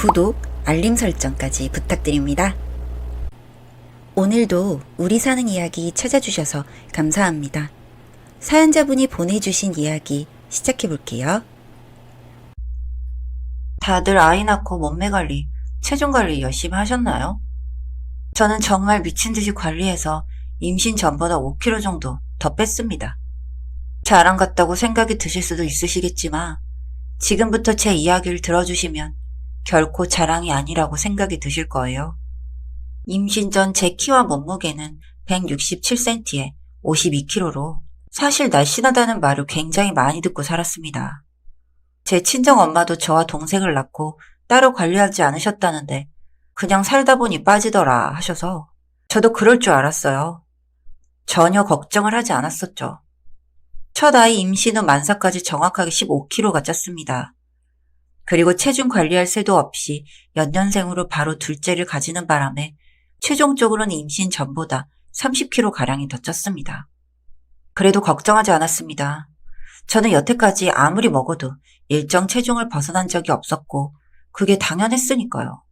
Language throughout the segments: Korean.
구독, 알림 설정까지 부탁드립니다. 오늘도 우리 사는 이야기 찾아주셔서 감사합니다. 사연자분이 보내주신 이야기 시작해볼게요. 다들 아이 낳고 몸매 관리, 체중 관리 열심히 하셨나요? 저는 정말 미친 듯이 관리해서 임신 전보다 5kg 정도 더 뺐습니다. 자랑 같다고 생각이 드실 수도 있으시겠지만 지금부터 제 이야기를 들어주시면 결코 자랑이 아니라고 생각이 드실 거예요. 임신 전 제 키와 몸무게는 167cm에 52kg로 사실 날씬하다는 말을 굉장히 많이 듣고 살았습니다. 제 친정엄마도 저와 동생을 낳고 따로 관리하지 않으셨다는데 그냥 살다 보니 빠지더라 하셔서 저도 그럴 줄 알았어요. 전혀 걱정을 하지 않았었죠. 첫 아이 임신 후 만사까지 정확하게 15kg가 쪘습니다. 그리고 체중 관리할 새도 없이 연년생으로 바로 둘째를 가지는 바람에 최종적으로는 임신 전보다 30kg가량이 더 쪘습니다. 그래도 걱정하지 않았습니다. 저는 여태까지 아무리 먹어도 일정 체중을 벗어난 적이 없었고 그게 당연했으니까요.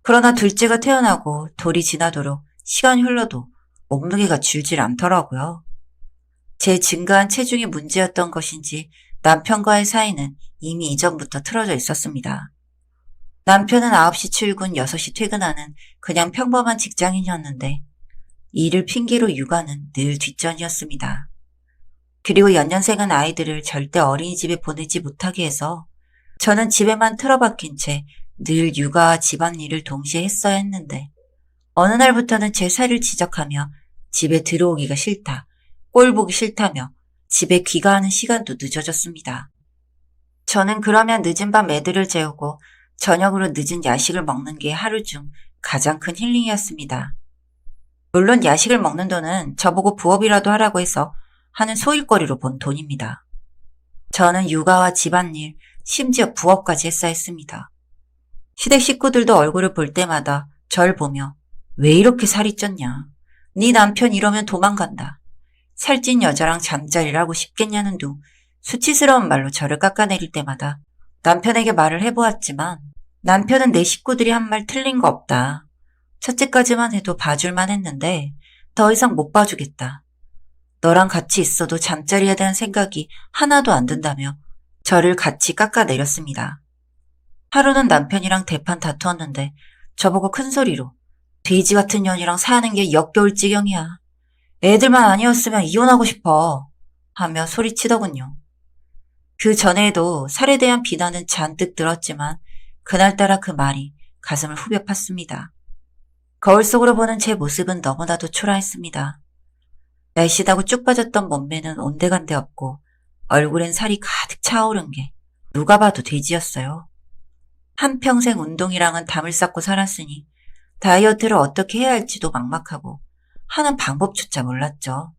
그러나 둘째가 태어나고 돌이 지나도록 시간이 흘러도 몸무게가 줄질 않더라고요. 제 증가한 체중이 문제였던 것인지 남편과의 사이는 이미 이전부터 틀어져 있었습니다. 남편은 9시 출근, 6시 퇴근하는 그냥 평범한 직장인이었는데 일을 핑계로 육아는 늘 뒷전이었습니다. 그리고 연년생은 아이들을 절대 어린이집에 보내지 못하게 해서 저는 집에만 틀어박힌 채 늘 육아와 집안일을 동시에 했어야 했는데 어느 날부터는 제 살을 지적하며 집에 들어오기가 싫다, 꼴 보기 싫다며 집에 귀가하는 시간도 늦어졌습니다. 저는 그러면 늦은 밤 애들을 재우고 저녁으로 늦은 야식을 먹는 게 하루 중 가장 큰 힐링이었습니다. 물론 야식을 먹는 돈은 저보고 부업이라도 하라고 해서 하는 소일거리로 번 돈입니다. 저는 육아와 집안일, 심지어 부업까지 했어야 했습니다. 시댁 식구들도 얼굴을 볼 때마다 절 보며 왜 이렇게 살이 쪘냐? 네 남편 이러면 도망간다. 살찐 여자랑 잠자리를 하고 싶겠냐는 둥 수치스러운 말로 저를 깎아내릴 때마다 남편에게 말을 해보았지만 남편은 내 식구들이 한 말 틀린 거 없다. 첫째까지만 해도 봐줄만 했는데 더 이상 못 봐주겠다. 너랑 같이 있어도 잠자리에 대한 생각이 하나도 안 든다며 저를 같이 깎아내렸습니다. 하루는 남편이랑 대판 다투었는데 저보고 큰 소리로 돼지 같은 년이랑 사는 게 역겨울 지경이야. 애들만 아니었으면 이혼하고 싶어 하며 소리치더군요. 그 전에도 살에 대한 비난은 잔뜩 들었지만 그날따라 그 말이 가슴을 후벼 팠습니다. 거울 속으로 보는 제 모습은 너무나도 초라했습니다. 날씬하고 쭉 빠졌던 몸매는 온데간데 없고 얼굴엔 살이 가득 차오른 게 누가 봐도 돼지였어요. 한평생 운동이랑은 담을 쌓고 살았으니 다이어트를 어떻게 해야 할지도 막막하고 하는 방법조차 몰랐죠.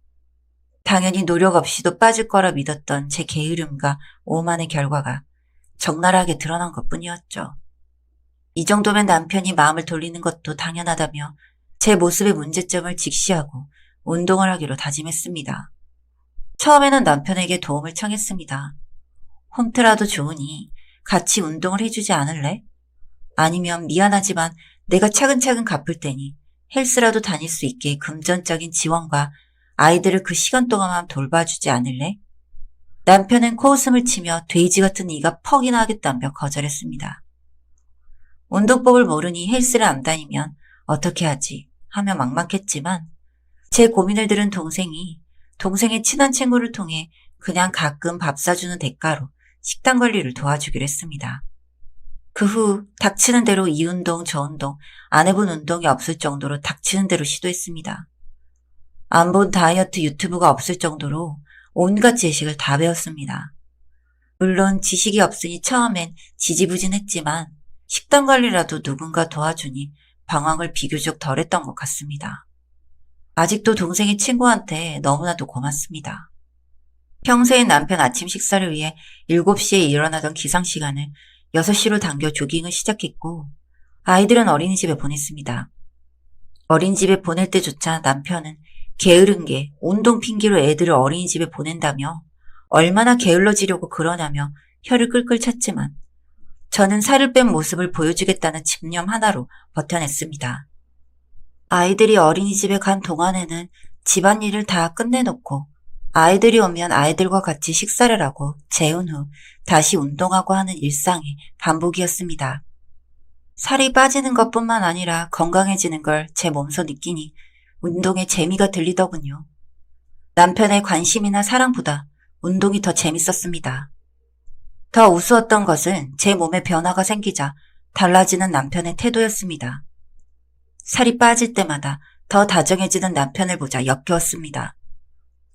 당연히 노력 없이도 빠질 거라 믿었던 제 게으름과 오만의 결과가 적나라하게 드러난 것뿐이었죠. 이 정도면 남편이 마음을 돌리는 것도 당연하다며 제 모습의 문제점을 직시하고 운동을 하기로 다짐했습니다. 처음에는 남편에게 도움을 청했습니다. 홈트라도 좋으니 같이 운동을 해주지 않을래? 아니면 미안하지만 내가 차근차근 갚을 테니 헬스라도 다닐 수 있게 금전적인 지원과 아이들을 그 시간 동안만 돌봐주지 않을래? 남편은 코웃음을 치며 돼지 같은 이가 퍽이나 하겠다며 거절했습니다. 운동법을 모르니 헬스를 안 다니면 어떻게 하지 하며 막막했지만 제 고민을 들은 동생의 친한 친구를 통해 그냥 가끔 밥 사주는 대가로 식단 관리를 도와주기로 했습니다. 그 후 닥치는 대로 이 운동 저 운동 안 해본 운동이 없을 정도로 닥치는 대로 시도했습니다. 안 본 다이어트 유튜브가 없을 정도로 온갖 지식을 다 배웠습니다. 물론 지식이 없으니 처음엔 지지부진했지만 식단 관리라도 누군가 도와주니 방황을 비교적 덜했던 것 같습니다. 아직도 동생의 친구한테 너무나도 고맙습니다. 평소에 남편 아침 식사를 위해 7시에 일어나던 기상시간을 6시로 당겨 조깅을 시작했고 아이들은 어린이집에 보냈습니다. 어린이집에 보낼 때조차 남편은 게으른 게 운동 핑계로 애들을 어린이집에 보낸다며 얼마나 게을러지려고 그러냐며 혀를 끌끌 찼지만 저는 살을 뺀 모습을 보여주겠다는 집념 하나로 버텨냈습니다. 아이들이 어린이집에 간 동안에는 집안일을 다 끝내놓고 아이들이 오면 아이들과 같이 식사를 하고 재운 후 다시 운동하고 하는 일상의 반복이었습니다. 살이 빠지는 것뿐만 아니라 건강해지는 걸 제 몸소 느끼니 운동에 재미가 들리더군요. 남편의 관심이나 사랑보다 운동이 더 재밌었습니다. 더 우스웠던 것은 제 몸에 변화가 생기자 달라지는 남편의 태도였습니다. 살이 빠질 때마다 더 다정해지는 남편을 보자 역겨웠습니다.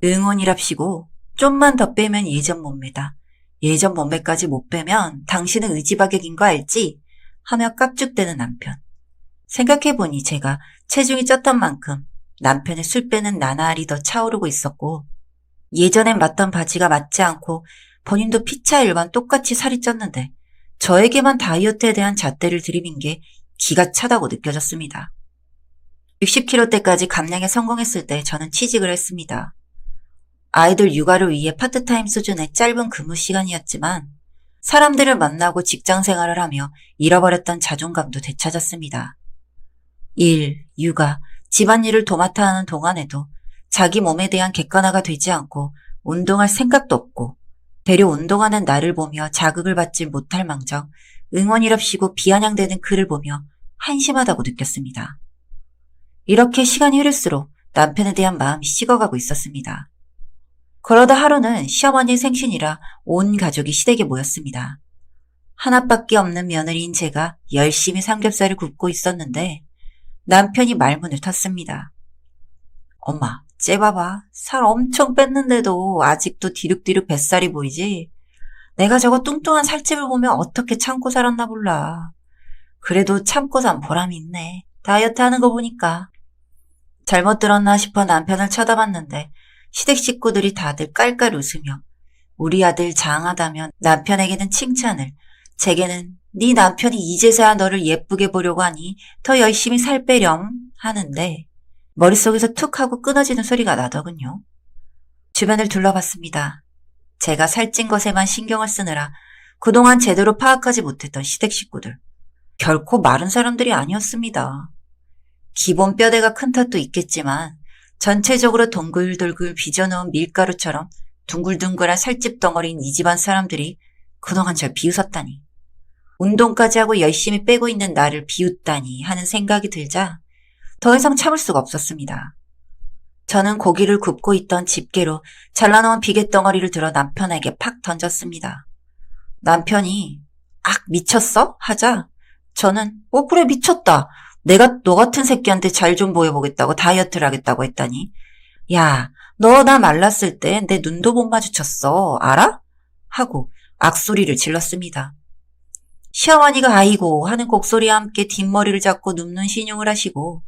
응원이랍시고 좀만 더 빼면 예전 몸매다. 예전 몸매까지 못 빼면 당신은 의지박약인 거 알지? 하며 깝죽대는 남편. 생각해보니 제가 체중이 쪘던 만큼 남편의 술 빼는 나날이 더 차오르고 있었고 예전엔 맞던 바지가 맞지 않고 본인도 피차 일반 똑같이 살이 쪘는데 저에게만 다이어트에 대한 잣대를 들이민 게 기가 차다고 느껴졌습니다. 60kg대까지 감량에 성공했을 때 저는 취직을 했습니다. 아이들 육아를 위해 파트타임 수준의 짧은 근무 시간이었지만 사람들을 만나고 직장 생활을 하며 잃어버렸던 자존감도 되찾았습니다. 일, 육아, 집안일을 도맡아 하는 동안에도 자기 몸에 대한 객관화가 되지 않고 운동할 생각도 없고 되려 운동하는 나를 보며 자극을 받지 못할 망정 응원이랍시고 비아냥대는 그를 보며 한심하다고 느꼈습니다. 이렇게 시간이 흐를수록 남편에 대한 마음이 식어가고 있었습니다. 그러다 하루는 시어머니 생신이라 온 가족이 시댁에 모였습니다. 하나밖에 없는 며느리인 제가 열심히 삼겹살을 굽고 있었는데 남편이 말문을 텄습니다. 엄마, 쟤 봐봐. 살 엄청 뺐는데도 아직도 디룩디룩 뱃살이 보이지? 내가 저거 뚱뚱한 살집을 보면 어떻게 참고 살았나 몰라. 그래도 참고 산 보람이 있네. 다이어트 하는 거 보니까. 잘못 들었나 싶어 남편을 쳐다봤는데 시댁 식구들이 다들 깔깔 웃으며 우리 아들 장하다면 남편에게는 칭찬을, 제게는 네 남편이 이제서야 너를 예쁘게 보려고 하니 더 열심히 살 빼렴 하는데 머릿속에서 툭 하고 끊어지는 소리가 나더군요. 주변을 둘러봤습니다. 제가 살찐 것에만 신경을 쓰느라 그동안 제대로 파악하지 못했던 시댁 식구들. 결코 마른 사람들이 아니었습니다. 기본 뼈대가 큰 탓도 있겠지만 전체적으로 동글동글 빚어놓은 밀가루처럼 둥글둥글한 살집 덩어리인 이 집안 사람들이 그동안 절 비웃었다니. 운동까지 하고 열심히 빼고 있는 나를 비웃다니 하는 생각이 들자 더 이상 참을 수가 없었습니다. 저는 고기를 굽고 있던 집게로 잘라놓은 비계덩어리를 들어 남편에게 팍 던졌습니다. 남편이 악 미쳤어? 하자 저는 그래 미쳤다. 내가 너 같은 새끼한테 잘 좀 보여보겠다고 다이어트를 하겠다고 했다니. 야, 너 나 말랐을 때 내 눈도 못 마주쳤어. 알아? 하고 악소리를 질렀습니다. 시어머니가 아이고 하는 곡소리와 함께 뒷머리를 잡고 눕는 신용을 하시고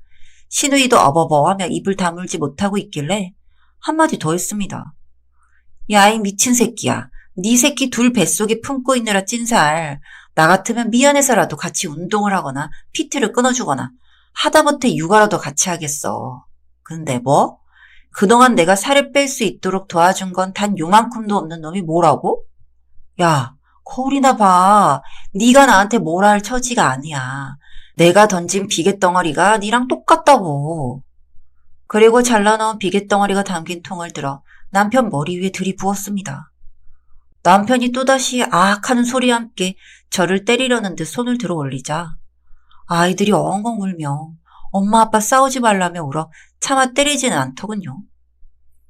시누이도 어버버하며 입을 다물지 못하고 있길래 한마디 더 했습니다. 야, 이 미친 새끼야. 네 새끼 둘 뱃속에 품고 있느라 찐 살. 나 같으면 미안해서라도 같이 운동을 하거나 PT를 끊어주거나 하다못해 육아라도 같이 하겠어. 근데 뭐? 그동안 내가 살을 뺄 수 있도록 도와준 건 단 요만큼도 없는 놈이 뭐라고? 야, 거울이나 봐. 네가 나한테 뭐라 할 처지가 아니야. 내가 던진 비계덩어리가 네랑 똑같다고. 그리고 잘라놓은 비계덩어리가 담긴 통을 들어 남편 머리 위에 들이부었습니다. 남편이 또다시 아악 하는 소리와 함께 저를 때리려는 듯 손을 들어 올리자 아이들이 엉엉 울며 엄마 아빠 싸우지 말라며 울어 차마 때리지는 않더군요.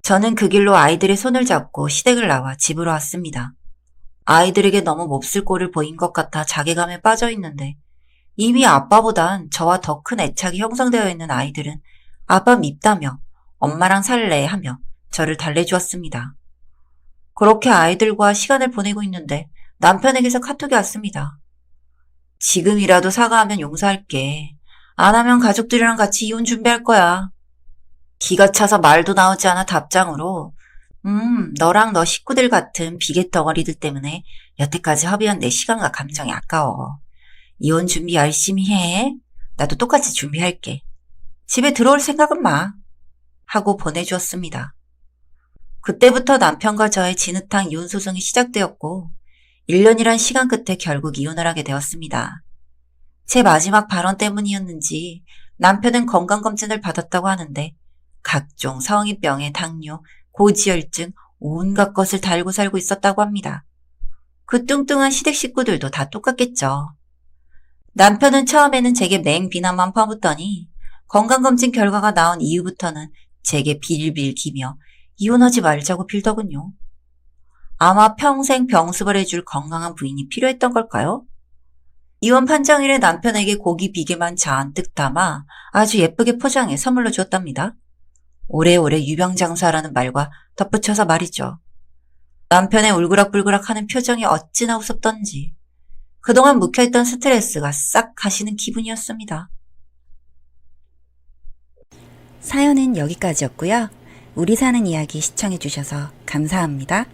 저는 그 길로 아이들의 손을 잡고 시댁을 나와 집으로 왔습니다. 아이들에게 너무 몹쓸 꼴을 보인 것 같아 자괴감에 빠져 있는데 이미 아빠보단 저와 더 큰 애착이 형성되어 있는 아이들은 아빠 밉다며 엄마랑 살래 하며 저를 달래주었습니다. 그렇게 아이들과 시간을 보내고 있는데 남편에게서 카톡이 왔습니다. 지금이라도 사과하면 용서할게. 안 하면 가족들이랑 같이 이혼 준비할 거야. 기가 차서 말도 나오지 않아 답장으로 너랑 너 식구들 같은 비계덩어리들 때문에 여태까지 허비한 내 시간과 감정이 아까워. 이혼 준비 열심히 해. 나도 똑같이 준비할게. 집에 들어올 생각은 마. 하고 보내주었습니다. 그때부터 남편과 저의 진흙탕 이혼 소송이 시작되었고 1년이란 시간 끝에 결국 이혼을 하게 되었습니다. 제 마지막 발언 때문이었는지 남편은 건강검진을 받았다고 하는데 각종 성인병에 당뇨, 고지혈증, 온갖 것을 달고 살고 있었다고 합니다. 그 뚱뚱한 시댁 식구들도 다 똑같겠죠. 남편은 처음에는 제게 맹비난만 퍼붓더니 건강검진 결과가 나온 이후부터는 제게 빌빌 기며 이혼하지 말자고 빌더군요. 아마 평생 병습을 해줄 건강한 부인이 필요했던 걸까요? 이혼 판정일에 남편에게 고기 비계만 잔뜩 담아 아주 예쁘게 포장해 선물로 주었답니다. 오래오래 유병장수하라는 말과 덧붙여서 말이죠. 남편의 울그락불그락 하는 표정이 어찌나 우습던지 그동안 묵혀있던 스트레스가 싹 가시는 기분이었습니다. 사연은 여기까지였고요. 우리 사는 이야기 시청해주셔서 감사합니다.